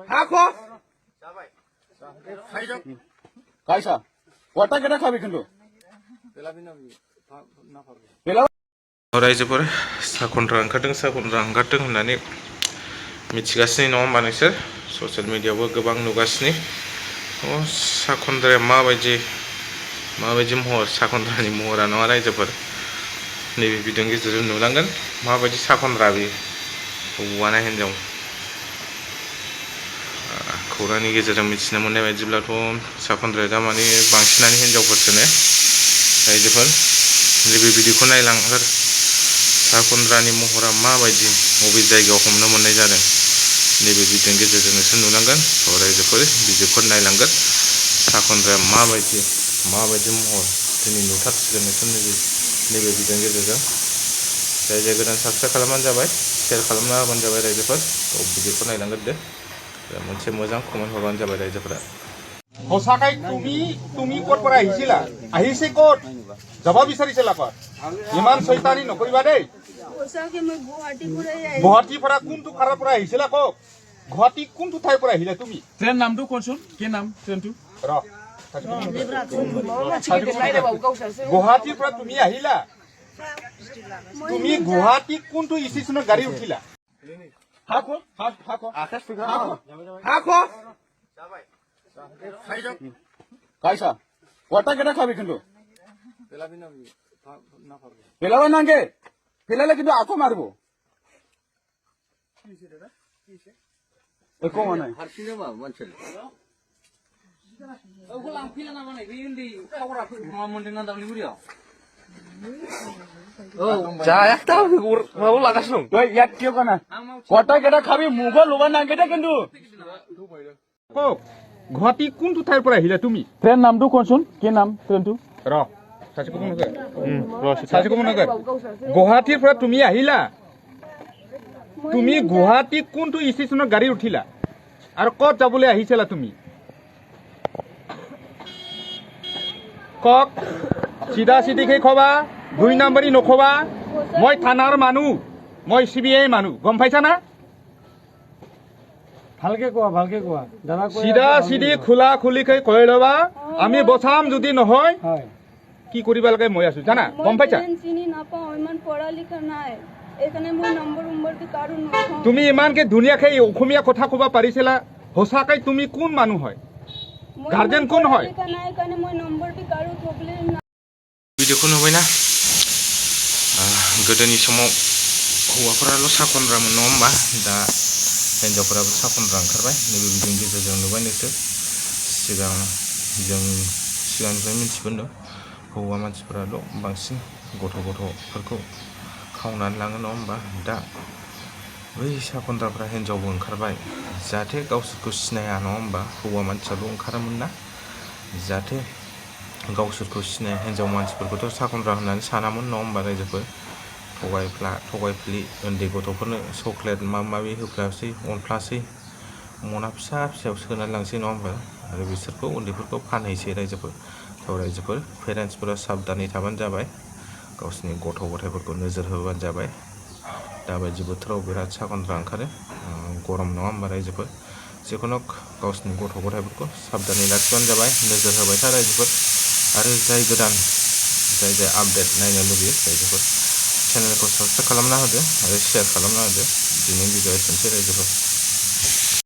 Hako. Kaisa. Kota kita kami kendo. रायजोफोर साखनद्रा ओंखारदों होननानै मिथिगासिनो नङा होमबा नोंसोर ससियेल मिडियायावबो गोबां नुगासिनो साखनद्राया माबायदि महर साखनद्रानि महरा नङा रायजोफोर नैबे भिडिअनि गेजेरजों नुलांगोन माबायदि साखनद्रा बेयो हौवा ना हिनजाव खौरांनि गेजेरजों मिथिनो मोननाय बायदिब्लाथ' साखनद्राया दा माने बांसिनानो हिनजावफोरसोनो रायजोफोर नैबे भिडिअखौ नायलांगोन साखनद्रानि महरा माबायदि बबे जायगायाव हमनो मोननाय जादों नैबे भिडिअनि गेजेरजों नोंसोर नुलांगोन रायजोफोर भिडिअखौ नायलांगोन साखनद्राया माबायदि महर दिनै नुथारसिगोन नोंसोर नैबे भिडिअनि गेजेरजों जाय गोदान साबस्क्राइब खालामबानो जाबाय शेयार खालामना होबानो जाबाय रायजोफोर भिडिअखौ नायलांगोन दे मोनसे मोजां कमेन्ट हरबानो जाबाय रायजोफोरा সঁচাকৈ তুমি ক'ত পৰা আহিছিলা আহিছে ক'ত যাব বিচাৰিছিলা ক'ত ইমান চৈতানি নকৰিবা দেই গুৱাহাটীৰ পৰা কোনটো খাৰৰ পৰা আহিছিলা কওক গুৱাহাটী কোনটো ঠাইৰ পৰা আহিলা তুমি ট্ৰেইন নামটো কোনচোন কি নাম ট্ৰেইনটো গুৱাহাটীৰ পৰা তুমি আহিলা তুমি গুৱাহাটী কোনটো ষ্টেচনত গাড়ী উঠিলা Kaisa, kota kita kami kendo. Pelawan nange, pelala kintu aku marbo. Eko mana? Harsine mah mancel. Aku lang pila na mana ini kau rapi mau dengan dalam libur ya. Jaya tahu mau lakas nung. Tuh yak kyo kana? Kota kita kami mugo luban nange dah kendo. Kok? Guwahati কোনটো ঠাইৰ পৰা আহিলা তুমি train নামটো কোনচোন কি নাম ট্ৰেইনটো গুৱাহাটীৰ পৰা তুমি আহিলা তুমি গুৱাহাটী কোনটো ষ্টেচনত গাড়ী উঠিলা আৰু ক'ত যাবলৈ আহিছিলা তুমি কক চিধা চিধিকৈ কবা 2 নম্বৰী নকবা মই থানাৰ মানুহ মই CBI মানুহ গম পাইছা না ভালকে কোৱা দাদা চিধা চিধি খোলা খুলিকৈ কৈ লবা আমি বচাম যদি নহয় কি কৰিবা লাগে মই আছো জানা গম পাইছা চিনি নাপাও ইমান পঢ়া লিখা নাই এখানে মই নম্বৰ দি কাৰো নহয় তুমি ইমানকে ধুনীয়াকৈ অসমীয়া কথা ক'ব পাৰিছিলা সঁচাকৈ তুমি কোন মানুহ হয় গাৰ্জেন কোন হয় নাই কাৰণে মই নম্বৰ দি কাৰো থবলে भिडिअखौ नुबायना गोदोनि समाव हौवाफोराल' साखनद्रामोन नङा होमबा दा हिनजावफोराबो साखनद्रा ओंखारबाय नैबे भिडिअनि गेजेरजों नुबाय नोंसोर सिगांनिफ्राय मिथिबोदों हौवा मानसिफोराल' बांसिन गथ'फोरखौ खावनानै लाङो नङा होमबा दा बै साखनद्राफ्रा हिनजावबो ओंखारबाय जाहाथे गावसोरखौ सिनाया नङा होमबा हौवा मानसियाल' ओंखारोमोन ना जाहाथे गावसोरखौ सिनाया हिनजाव मानसिफोरखौथ' साखनद्रा होननानै सानामोन नङा होमबा रायजोफोर थगायफ्लि उन्दै गथ'फोरनो चक्लेट माबि होफ्लासै अनफ्लासै मना फिसा फिसायाव सोनानै लांसै नङा होमबा आरो बिसोरखौ उन्दैफोरखौ फानहैसै रायजोफोर पेरेन्टसफोरा साबधानै थाबानो जाबाय गावसोरनि गथ' गथायफोरखौ नोजोर होबानो जाबाय दाबायदि बोथोराव बिराद साखनद्रा ओंखारो गरम नङा होमबा रायजोफोर जिखुनु गावसोरनि गथ' गथायफोरखौ साबधानै लाखिबानो जाबाय नोजोर होबाय था रायजोफोर आरो जाय आपडेट नायनो लुबैयो रायजोफोर चेनेलखौ साबस्क्राइब खालामना होदो आरो शेयार खालामना होदो दिनैनि भिडिअ एसेनोसै रायजोफोर